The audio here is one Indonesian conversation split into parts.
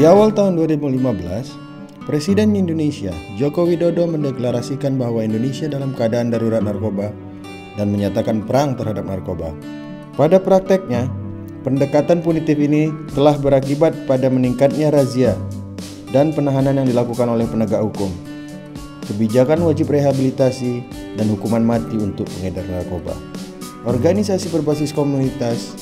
Di awal tahun 2015, Presiden Indonesia Joko Widodo mendeklarasikan bahwa Indonesia dalam keadaan darurat narkoba dan menyatakan perang terhadap narkoba. Pada prakteknya, pendekatan punitif ini telah berakibat pada meningkatnya razia dan penahanan yang dilakukan oleh penegak hukum, kebijakan wajib rehabilitasi, dan hukuman mati untuk pengedar narkoba. Organisasi berbasis komunitas,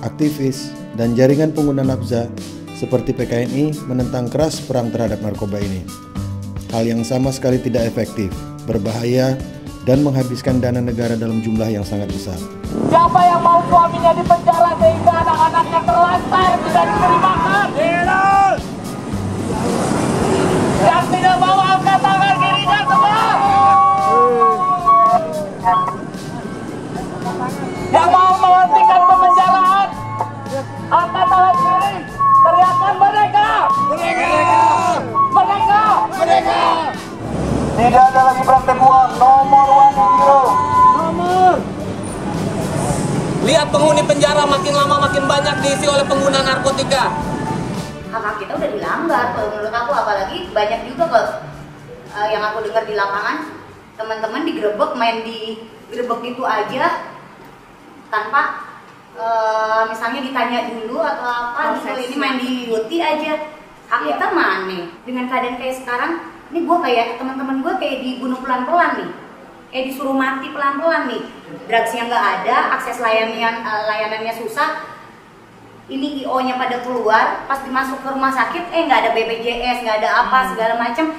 aktivis, dan jaringan pengguna nafza seperti PKNI menentang keras perang terhadap narkoba ini. Hal yang sama sekali tidak efektif, berbahaya, dan menghabiskan dana negara dalam jumlah yang sangat besar. Siapa yang mau suaminya dipenjara sehingga anak-anaknya terlantar tidak diberi makan? Tidak! Yang tidak mau angkat tangan kirinya semua! Yang mau menghentikan pemenjaraan, angkat tangan kiri! Teriakan merdeka! Merdeka! Merdeka! Merdeka! Tidak ada lagi praktek uang, nomor one hero. Nomor. Lihat penghuni penjara makin lama makin banyak diisi oleh pengguna narkotika. Hak kita udah dilanggar kalau menurut aku, apalagi banyak juga kok yang aku dengar di lapangan, teman-teman digerebek, main di gerebek gitu aja tanpa misalnya ditanya dulu atau apa gitu, ini main di UTI aja. Hak kita mana? Dengan keadaan kayak sekarang, ini gue kayak teman-teman gue kayak dibunuh pelan-pelan nih, kayak disuruh mati pelan-pelan nih. Drugsnya nggak ada, akses layanannya susah. Ini IO-nya pada keluar, pas dimasuk ke rumah sakit, nggak ada BPJS, nggak ada apa segala macam,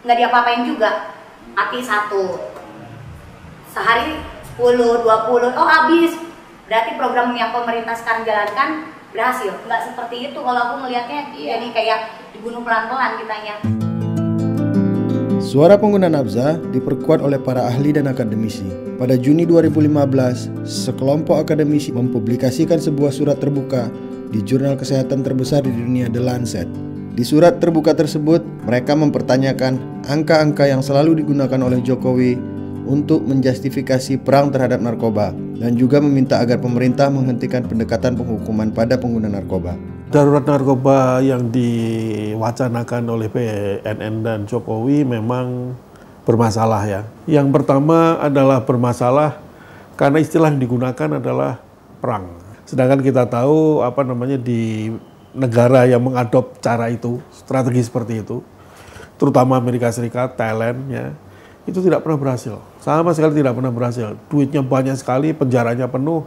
nggak diapa-apain juga. Mati satu, sehari 10, 20, oh habis. Berarti program yang pemerintah sekarang jalankan berhasil. Nggak seperti itu kalau aku melihatnya, jadi kayak dibunuh pelan-pelan kitanya. Suara pengguna nafza diperkuat oleh para ahli dan akademisi. Pada Juni 2015, sekelompok akademisi mempublikasikan sebuah surat terbuka di jurnal kesehatan terbesar di dunia, The Lancet. Di surat terbuka tersebut, mereka mempertanyakan angka-angka yang selalu digunakan oleh Jokowi untuk menjustifikasi perang terhadap narkoba dan juga meminta agar pemerintah menghentikan pendekatan penghukuman pada pengguna narkoba. Darurat narkoba yang diwacanakan oleh BNN dan Jokowi memang bermasalah ya. Yang pertama adalah bermasalah karena istilah yang digunakan adalah perang. Sedangkan kita tahu di negara yang mengadop cara itu, strategi seperti itu, terutama Amerika Serikat, Thailand ya, itu tidak pernah berhasil. Sama sekali tidak pernah berhasil. Duitnya banyak sekali, penjaranya penuh,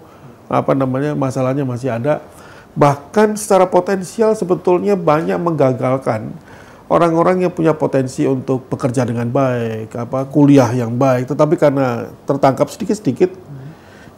masalahnya masih ada. Bahkan secara potensial sebetulnya banyak menggagalkan orang-orang yang punya potensi untuk bekerja dengan baik, kuliah yang baik, tetapi karena tertangkap sedikit-sedikit,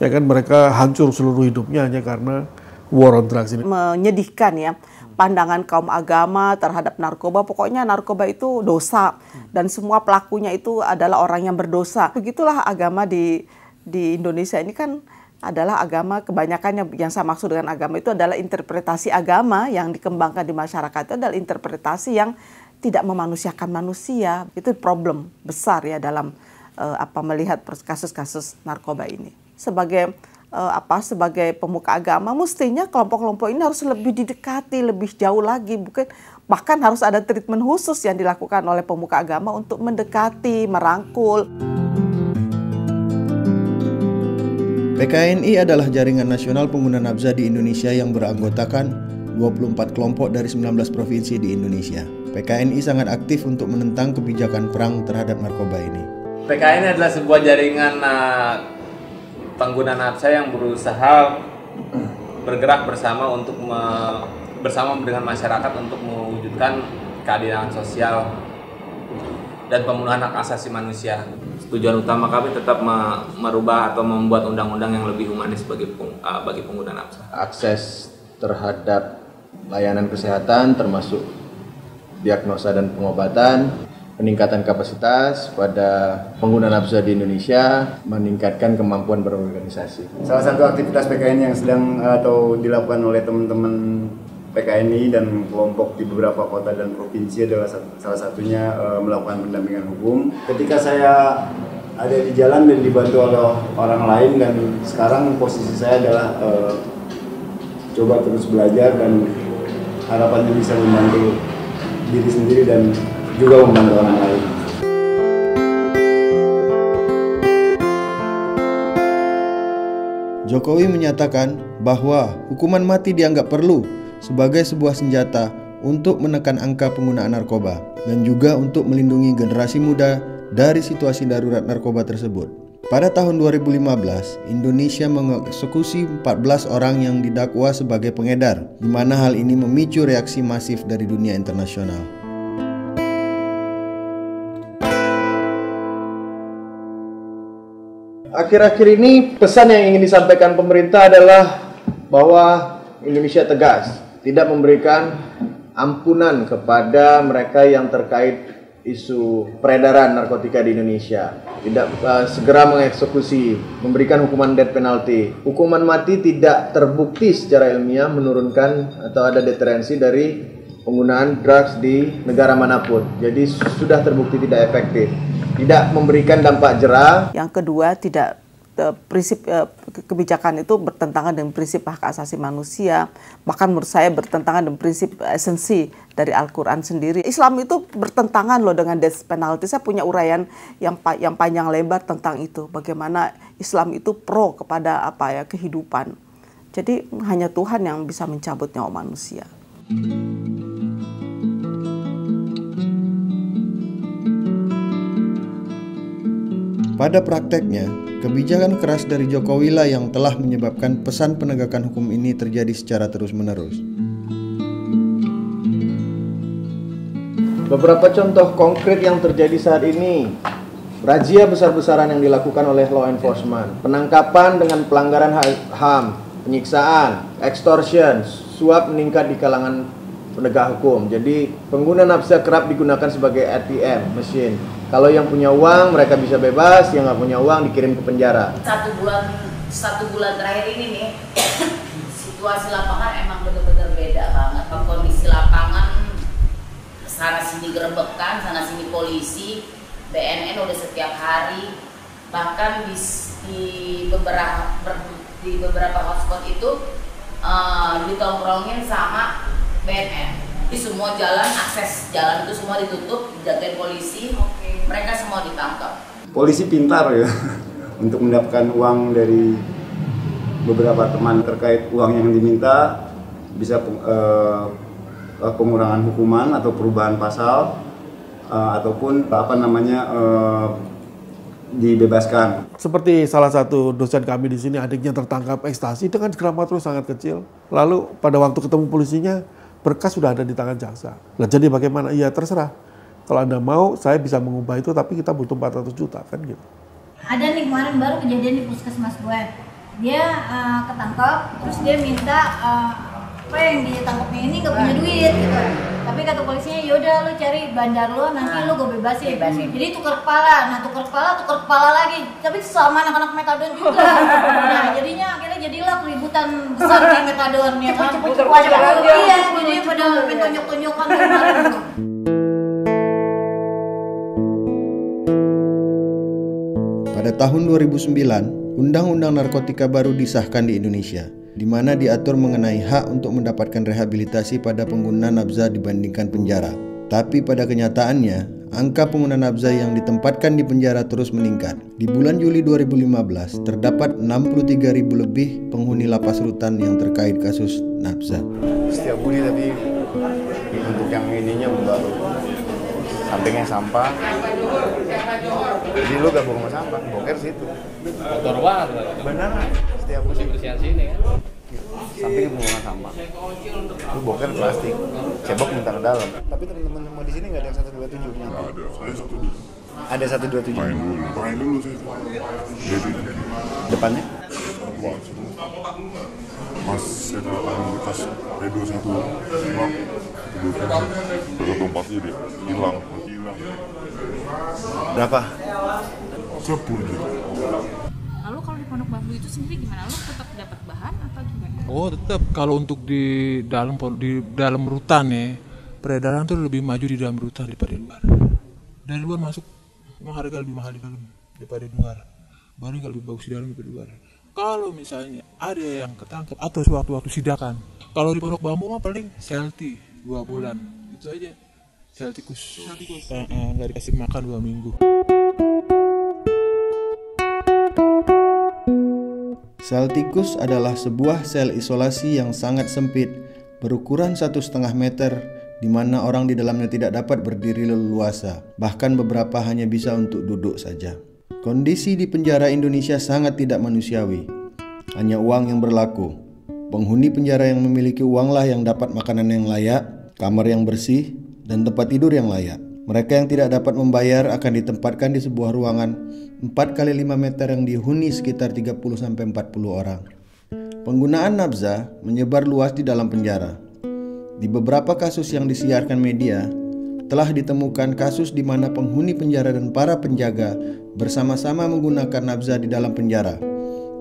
ya kan mereka hancur seluruh hidupnya hanya karena war on drugs ini. Menyedihkan ya, pandangan kaum agama terhadap narkoba, pokoknya narkoba itu dosa dan semua pelakunya itu adalah orang yang berdosa. Begitulah agama di Indonesia ini kan adalah agama, kebanyakan yang saya maksud dengan agama itu adalah interpretasi agama yang dikembangkan di masyarakat itu adalah interpretasi yang tidak memanusiakan manusia. Itu problem besar ya dalam melihat kasus-kasus narkoba ini. Sebagai pemuka agama, mestinya kelompok-kelompok ini harus lebih didekati, lebih jauh lagi, bahkan harus ada treatment khusus yang dilakukan oleh pemuka agama untuk mendekati, merangkul. PKNI adalah jaringan nasional pengguna nafza di Indonesia yang beranggotakan 24 kelompok dari 19 provinsi di Indonesia. PKNI sangat aktif untuk menentang kebijakan perang terhadap narkoba ini. PKNI adalah sebuah jaringan pengguna nafza yang berusaha bergerak bersama bersama dengan masyarakat untuk mewujudkan keadilan sosial dan pemenuhan hak asasi manusia. Tujuan utama kami tetap merubah atau membuat undang-undang yang lebih humanis bagi pengguna nafza. Akses terhadap layanan kesehatan termasuk diagnosa dan pengobatan, peningkatan kapasitas pada pengguna nafza di Indonesia, meningkatkan kemampuan berorganisasi. Salah satu aktivitas PKNI yang sedang atau dilakukan oleh teman-teman PKNI dan kelompok di beberapa kota dan provinsi adalah salah satunya melakukan pendampingan hukum. Ketika saya ada di jalan dan dibantu oleh orang lain, dan sekarang posisi saya adalah coba terus belajar dan harapannya bisa membantu diri sendiri dan juga membantu orang lain. Jokowi menyatakan bahwa hukuman mati dianggap perlu sebagai sebuah senjata untuk menekan angka penggunaan narkoba dan juga untuk melindungi generasi muda dari situasi darurat narkoba tersebut. Pada tahun 2015, Indonesia mengeksekusi 14 orang yang didakwa sebagai pengedar, di mana hal ini memicu reaksi masif dari dunia internasional. Akhir-akhir ini pesan yang ingin disampaikan pemerintah adalah bahwa Indonesia tegas, tidak memberikan ampunan kepada mereka yang terkait isu peredaran narkotika di Indonesia, tidak segera mengeksekusi, memberikan hukuman death penalty. Hukuman mati tidak terbukti secara ilmiah menurunkan atau ada deterensi dari penggunaan drugs di negara manapun. Jadi sudah terbukti tidak efektif, tidak memberikan dampak jera. Yang kedua, tidak prinsip kebijakan itu bertentangan dengan prinsip hak asasi manusia, bahkan menurut saya bertentangan dengan prinsip esensi dari Al-Quran sendiri. Islam itu bertentangan loh dengan death penalty. Saya punya uraian yang panjang lebar tentang itu, bagaimana Islam itu pro kepada kehidupan. Jadi hanya Tuhan yang bisa mencabut nyawa manusia. Pada prakteknya, kebijakan keras dari Jokowi lah yang telah menyebabkan pesan penegakan hukum ini terjadi secara terus-menerus. Beberapa contoh konkret yang terjadi saat ini: razia besar-besaran yang dilakukan oleh law enforcement, penangkapan dengan pelanggaran HAM, penyiksaan, extortion, suap meningkat di kalangan penegak hukum. Jadi pengguna nafsa kerap digunakan sebagai ATM mesin. Kalau yang punya uang mereka bisa bebas, yang nggak punya uang dikirim ke penjara. Satu bulan terakhir ini nih, situasi lapangan emang benar-benar beda banget. Kondisi lapangan sana sini gerebekan, sana sini polisi, BNN udah setiap hari. Bahkan di beberapa hotspot itu ditongkrongin sama BNN. Di semua jalan, akses jalan itu semua ditutup, dijagain polisi. Mereka semua ditangkap. Polisi pintar ya untuk mendapatkan uang dari beberapa teman terkait uang yang diminta, bisa pengurangan hukuman atau perubahan pasal ataupun dibebaskan. Seperti salah satu dosen kami di sini, adiknya tertangkap ekstasi dengan gramatur sangat kecil. Lalu pada waktu ketemu polisinya, berkas sudah ada di tangan jaksa. Nah, jadi bagaimana? Ya terserah. Kalau Anda mau, saya bisa mengubah itu, tapi kita butuh 400 juta, kan gitu. Ada nih kemarin baru kejadian di puskesmas gue. Dia ketangkap, terus dia minta apa yang ditangkapnya ini nggak punya duit gitu. Tapi kata polisinya, yaudah lu cari bandar lo, nanti lu gue bebasin. Jadi tukar kepala lagi. Tapi sama anak-anak metadon juga. Nah jadinya akhirnya jadilah keributan besar kayak metadon ya kan. Iya, jadi pada tonjok-tonjokan kemarin. Pada tahun 2009, Undang-Undang Narkotika baru disahkan di Indonesia, di mana diatur mengenai hak untuk mendapatkan rehabilitasi pada pengguna nafza dibandingkan penjara. Tapi pada kenyataannya, angka pengguna nafza yang ditempatkan di penjara terus meningkat. Di bulan Juli 2015, terdapat 63.000 lebih penghuni lapas rutan yang terkait kasus nafza. Setiap budi tapi untuk yang ininya baru sampingnya sampah. Jadi lu gabung sama sampah, boker situ. Kotor banget. Benar. Setiap musim Bersihan sini kan. samping pembuangan sampah. Lu boker plastik, cebok minta ke dalam. Tapi teman-teman semua di sini nggak ada yang 127-nya. Ada, saya 127. Ada 127. Main dulu saya. Jadi Depannya? Mas saya taruh bekas P21 hilang. Berdompatnya dia hilang. Berapa? 10 juta. Lalu kalau di Pondok Bambu itu sendiri gimana? Lo tetap dapat bahan atau gimana? Oh tetap, kalau untuk di dalam rutan ya, peredaran tuh lebih maju di dalam rutan daripada di luar. Dari luar masuk, memang harga lebih mahal di dalam daripada di luar. Barang lebih bagus di dalam daripada di luar. Kalau misalnya ada yang ketangkep atau sewaktu-waktu sidakan, kalau di Pondok Bambu mah paling selti 2 bulan, itu aja. Sel tikus. Nggak dikasih makan 2 minggu. Sel tikus adalah sebuah sel isolasi yang sangat sempit, berukuran 1,5 meter, di mana orang di dalamnya tidak dapat berdiri leluasa, bahkan beberapa hanya bisa untuk duduk saja. Kondisi di penjara Indonesia sangat tidak manusiawi. Hanya uang yang berlaku. Penghuni penjara yang memiliki uanglah yang dapat makanan yang layak, kamar yang bersih, dan tempat tidur yang layak. Mereka yang tidak dapat membayar akan ditempatkan di sebuah ruangan 4 kali 5 meter yang dihuni sekitar 30-40 orang. Penggunaan nabza menyebar luas di dalam penjara. Di beberapa kasus yang disiarkan media, telah ditemukan kasus di mana penghuni penjara dan para penjaga bersama-sama menggunakan nabza di dalam penjara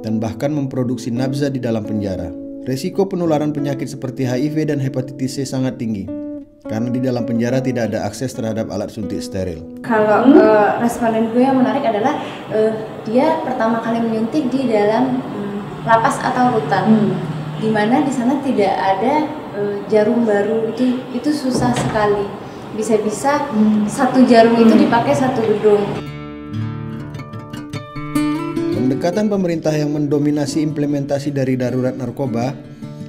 dan bahkan memproduksi nabza di dalam penjara. Resiko penularan penyakit seperti HIV dan hepatitis C sangat tinggi karena di dalam penjara tidak ada akses terhadap alat suntik steril. Kalau responden gue yang menarik adalah dia pertama kali menyuntik di dalam lapas atau rutan, di mana di sana tidak ada jarum baru, itu susah sekali. Bisa-bisa satu jarum itu dipakai satu gedung. Pendekatan pemerintah yang mendominasi implementasi dari darurat narkoba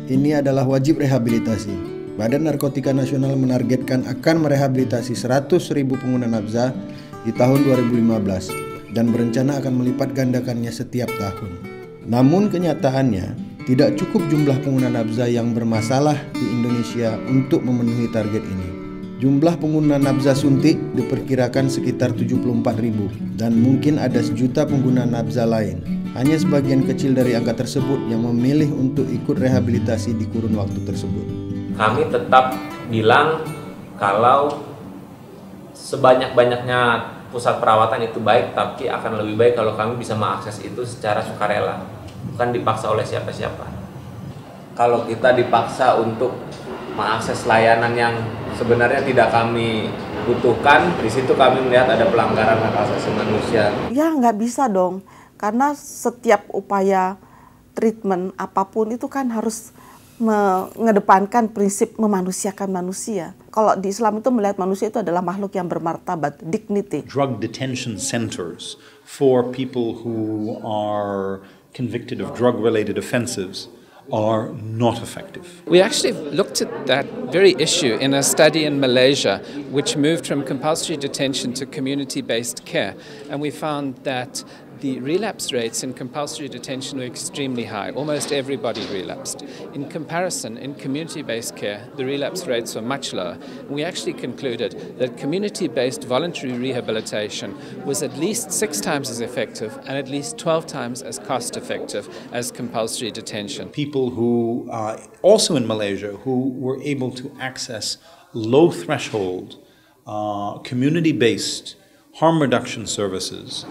ini adalah wajib rehabilitasi. Badan Narkotika Nasional menargetkan akan merehabilitasi 100.000 pengguna nabza di tahun 2015 dan berencana akan melipat gandakannya setiap tahun. Namun kenyataannya tidak cukup jumlah pengguna nabza yang bermasalah di Indonesia untuk memenuhi target ini. Jumlah pengguna nabza suntik diperkirakan sekitar 74.000 dan mungkin ada 1 juta pengguna nabza lain. Hanya sebagian kecil dari angka tersebut yang memilih untuk ikut rehabilitasi di kurun waktu tersebut. Kami tetap bilang kalau sebanyak-banyaknya pusat perawatan itu baik, tapi akan lebih baik kalau kami bisa mengakses itu secara sukarela, bukan dipaksa oleh siapa-siapa. Kalau kita dipaksa untuk mengakses layanan yang sebenarnya tidak kami butuhkan, di situ kami melihat ada pelanggaran hak asasi manusia. Ya nggak bisa dong, karena setiap upaya treatment apapun itu kan harus mengedepankan prinsip memanusiakan manusia. Kalau di Islam itu melihat manusia itu adalah makhluk yang bermartabat, dignity. Drug detention centers for people who are convicted of drug-related offenses are not effective. We actually looked at that very issue in a study in Malaysia, which moved from compulsory detention to community-based care, and we found that the relapse rates in compulsory detention were extremely high. Almost everybody relapsed. In comparison, in community-based care, the relapse rates were much lower. We actually concluded that community-based voluntary rehabilitation was at least 6 times as effective and at least 12 times as cost-effective as compulsory detention. People who, also in Malaysia, who were able to access low-threshold, community-based harm reduction services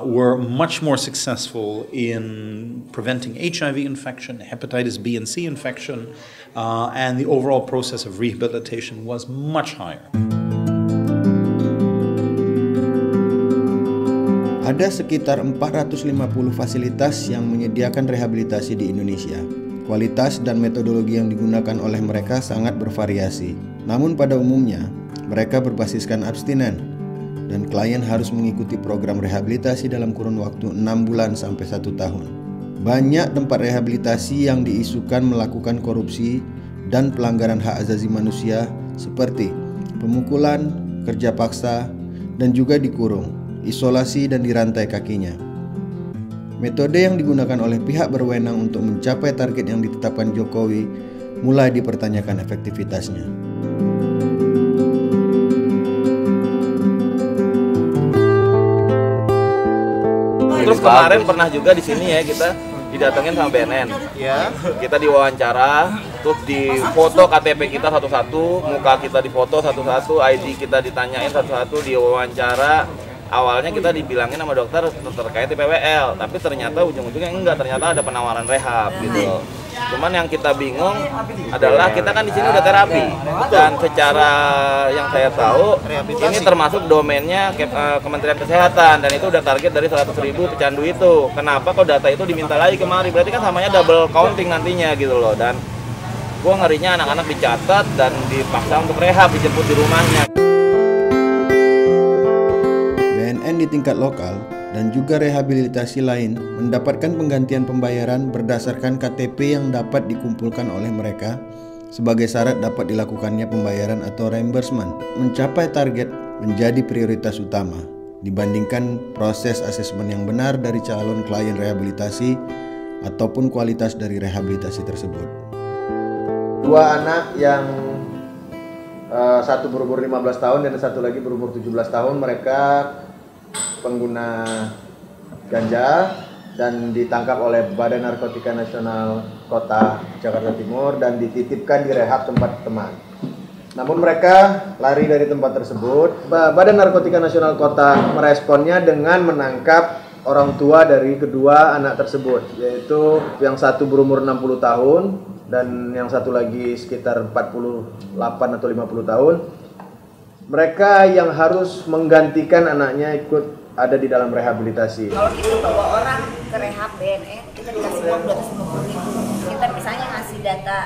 were much more successful in preventing HIV infection, hepatitis B and C infection, and the overall process of rehabilitation was much higher. Ada sekitar 450 fasilitas yang menyediakan rehabilitasi di Indonesia. Kualitas dan metodologi yang digunakan oleh mereka sangat bervariasi. Namun pada umumnya, mereka berbasiskan abstinen, dan klien harus mengikuti program rehabilitasi dalam kurun waktu 6 bulan sampai 1 tahun. Banyak tempat rehabilitasi yang diisukan melakukan korupsi dan pelanggaran hak asasi manusia seperti pemukulan, kerja paksa, dan juga dikurung, isolasi dan dirantai kakinya. Metode yang digunakan oleh pihak berwenang untuk mencapai target yang ditetapkan Jokowi mulai dipertanyakan efektivitasnya. Terus kemarin pernah juga di sini ya kita didatengin sama BNN. Ya. Kita diwawancara, terus difoto KTP kita satu-satu, muka kita difoto satu-satu, ID kita ditanyain satu-satu, diwawancara. awalnya kita dibilangin sama dokter terkait IPWL, tapi ternyata ujung-ujungnya enggak, ternyata ada penawaran rehab gitu. Cuman yang kita bingung adalah kita kan di sini udah terapi, dan secara yang saya tahu ini termasuk domainnya Kementerian Kesehatan, dan itu udah target dari 100.000 pecandu itu. Kenapa kok data itu diminta lagi kemari? Berarti kan samanya double counting nantinya gitu loh. Dan gua ngerinya anak-anak dicatat dan dipaksa untuk rehab, dijemput di rumahnya. BNN di tingkat lokal dan juga rehabilitasi lain mendapatkan penggantian pembayaran berdasarkan KTP yang dapat dikumpulkan oleh mereka sebagai syarat dapat dilakukannya pembayaran atau reimbursement. Mencapai target menjadi prioritas utama dibandingkan proses asesmen yang benar dari calon klien rehabilitasi ataupun kualitas dari rehabilitasi tersebut. Dua anak yang satu berumur 15 tahun dan satu lagi berumur 17 tahun, mereka pengguna ganja dan ditangkap oleh Badan Narkotika Nasional Kota Jakarta Timur dan dititipkan di rehab tempat teman. Namun mereka lari dari tempat tersebut. Badan Narkotika Nasional Kota meresponnya dengan menangkap orang tua dari kedua anak tersebut, yaitu yang satu berumur 60 tahun dan yang satu lagi sekitar 48 atau 50 tahun. Mereka yang harus menggantikan anaknya ikut ada di dalam rehabilitasi. Kalau kita bawa orang ke rehab BNN, kita dikasih uang 250.000. Kita misalnya ngasih data,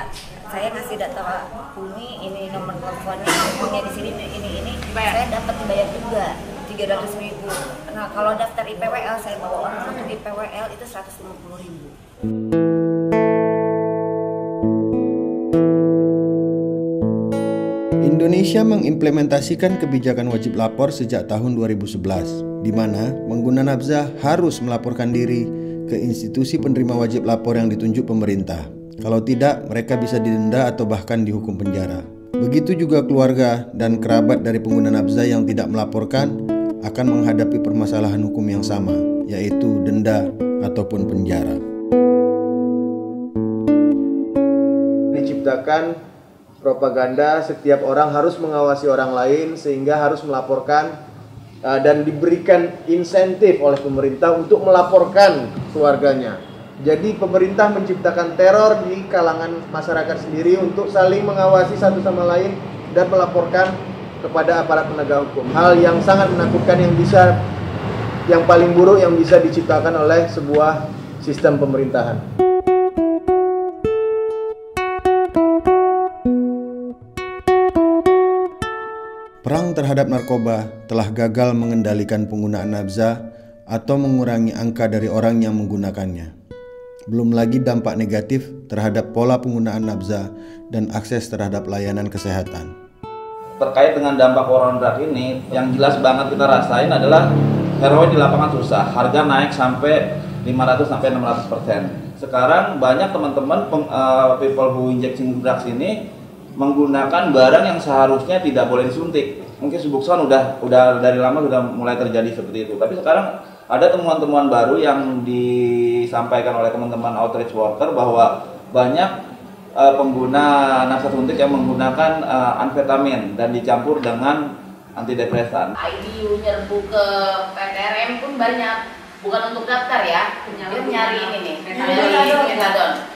saya ngasih data Umi, ini nomor teleponnya, punya di sini, ini, saya dapat dibayar juga 300.000. Nah kalau daftar IPWL, saya bawa orang untuk IPWL itu 150.000. Indonesia mengimplementasikan kebijakan wajib lapor sejak tahun 2011, di mana pengguna nafza harus melaporkan diri ke institusi penerima wajib lapor yang ditunjuk pemerintah. Kalau tidak, mereka bisa didenda atau bahkan dihukum penjara. Begitu juga keluarga dan kerabat dari pengguna nafza yang tidak melaporkan akan menghadapi permasalahan hukum yang sama, yaitu denda ataupun penjara. Diciptakan propaganda setiap orang harus mengawasi orang lain sehingga harus melaporkan dan diberikan insentif oleh pemerintah untuk melaporkan keluarganya. Jadi pemerintah menciptakan teror di kalangan masyarakat sendiri untuk saling mengawasi satu sama lain dan melaporkan kepada aparat penegak hukum. Hal yang sangat menakutkan yang paling buruk yang bisa diciptakan oleh sebuah sistem pemerintahan. Perang terhadap narkoba telah gagal mengendalikan penggunaan nafza atau mengurangi angka dari orang yang menggunakannya. Belum lagi dampak negatif terhadap pola penggunaan nafza dan akses terhadap layanan kesehatan. Terkait dengan dampak war on drug ini, yang jelas banget kita rasain adalah heroin di lapangan susah, harga naik sampai 500-600%. Sekarang banyak teman-teman people who injecting drugs ini menggunakan barang yang seharusnya tidak boleh disuntik. Mungkin Subuxone udah dari lama sudah mulai terjadi seperti itu. Tapi sekarang ada temuan-temuan baru yang disampaikan oleh teman-teman outreach worker bahwa banyak pengguna nafza suntik yang menggunakan amfetamin dan dicampur dengan antidepresan. IDU nyerbu ke PTRM pun banyak, bukan untuk daftar ya, dia nyari ini nih, metadon.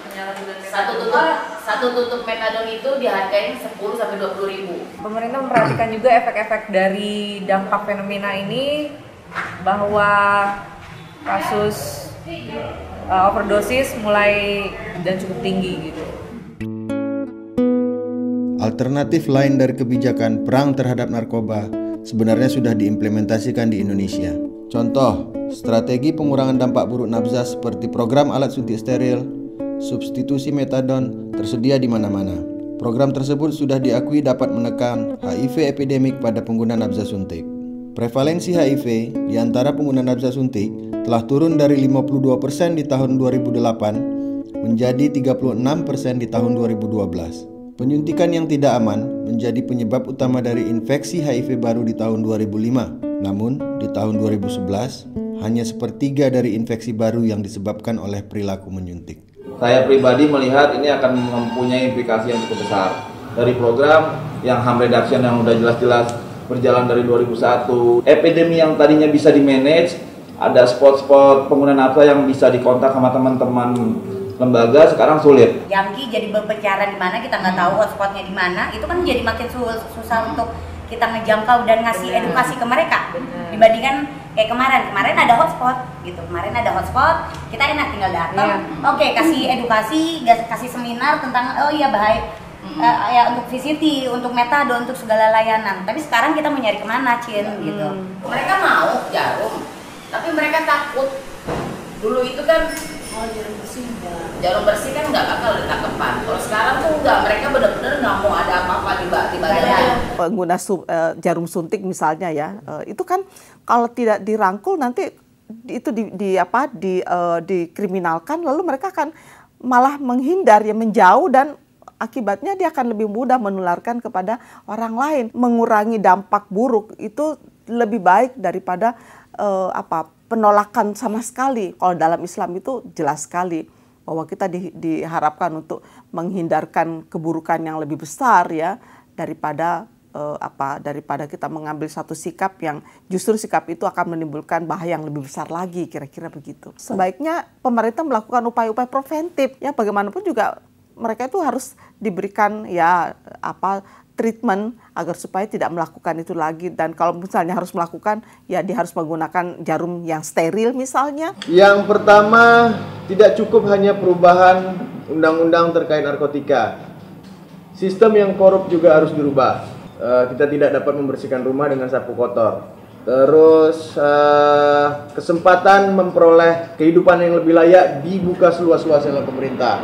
Satu tutup metadon itu dihargain 10-20.000. Pemerintah memperhatikan juga efek-efek dari dampak fenomena ini, bahwa kasus overdosis mulai dan cukup tinggi gitu. Alternatif lain dari kebijakan perang terhadap narkoba sebenarnya sudah diimplementasikan di Indonesia. Contoh, strategi pengurangan dampak buruk nafza seperti program alat suntik steril, substitusi metadon tersedia di mana-mana. Program tersebut sudah diakui dapat menekan HIV epidemik pada pengguna nafza suntik. Prevalensi HIV di antara pengguna nafza suntik telah turun dari 52% di tahun 2008 menjadi 36% di tahun 2012. Penyuntikan yang tidak aman menjadi penyebab utama dari infeksi HIV baru di tahun 2005. Namun, di tahun 2011, hanya sepertiga dari infeksi baru yang disebabkan oleh perilaku menyuntik. Saya pribadi melihat ini akan mempunyai implikasi yang cukup besar. Dari program yang harm reduction yang udah jelas-jelas berjalan dari 2001. Epidemi yang tadinya bisa di-manage, ada spot-spot pengguna narkoba yang bisa dikontak sama teman-teman lembaga, sekarang sulit. Yangki jadi berbicara di mana, kita nggak tahu hotspotnya di mana, itu kan jadi makin susah untuk kita ngejangkau dan ngasih edukasi ke mereka. Dibandingkan kayak kemarin ada hotspot gitu, kita enak tinggal datang, oke, kasih edukasi, kasih seminar tentang oh iya bahaya ya untuk VCT, untuk metadon, untuk segala layanan. Tapi sekarang kita mau nyari kemana, Cin, gitu. Mereka mau jarum, tapi mereka takut. Dulu itu kan jarum bersih kan nggak bakal ditangkepan. Kalau sekarang tuh nggak, mereka benar-benar nggak mau ada apa-apa di badannya. Pengguna jarum suntik misalnya ya, itu kan kalau tidak dirangkul nanti itu dikriminalkan, lalu mereka akan malah menghindar ya, menjauh, dan akibatnya dia akan lebih mudah menularkan kepada orang lain. Mengurangi dampak buruk itu lebih baik daripada penolakan sama sekali. Kalau dalam Islam itu jelas sekali bahwa kita diharapkan untuk menghindarkan keburukan yang lebih besar ya, daripada kita mengambil satu sikap yang justru sikap itu akan menimbulkan bahaya yang lebih besar lagi, kira-kira begitu. Sebaiknya pemerintah melakukan upaya-upaya preventif ya, bagaimanapun juga mereka itu harus diberikan treatment agar supaya tidak melakukan itu lagi. Dan kalau misalnya harus melakukan, ya dia harus menggunakan jarum yang steril misalnya. Yang pertama, tidak cukup hanya perubahan undang-undang terkait narkotika. Sistem yang korup juga harus dirubah. Kita tidak dapat membersihkan rumah dengan sapu kotor. Terus kesempatan memperoleh kehidupan yang lebih layak dibuka seluas-luasnya oleh pemerintah.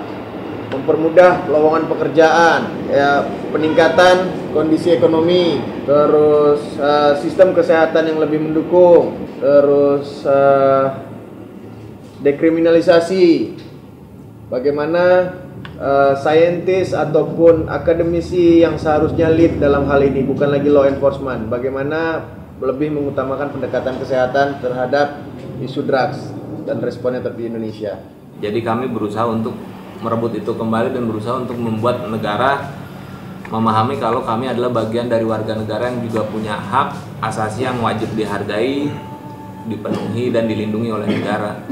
Mempermudah lowongan pekerjaan, ya, peningkatan kondisi ekonomi, terus sistem kesehatan yang lebih mendukung, terus dekriminalisasi. Bagaimana saintis ataupun akademisi yang seharusnya lead dalam hal ini, bukan lagi law enforcement. Bagaimana lebih mengutamakan pendekatan kesehatan terhadap isu drugs dan responnya di Indonesia. Jadi kami berusaha untuk merebut itu kembali dan berusaha untuk membuat negara memahami kalau kami adalah bagian dari warga negara yang juga punya hak asasi yang wajib dihargai, dipenuhi dan dilindungi oleh negara.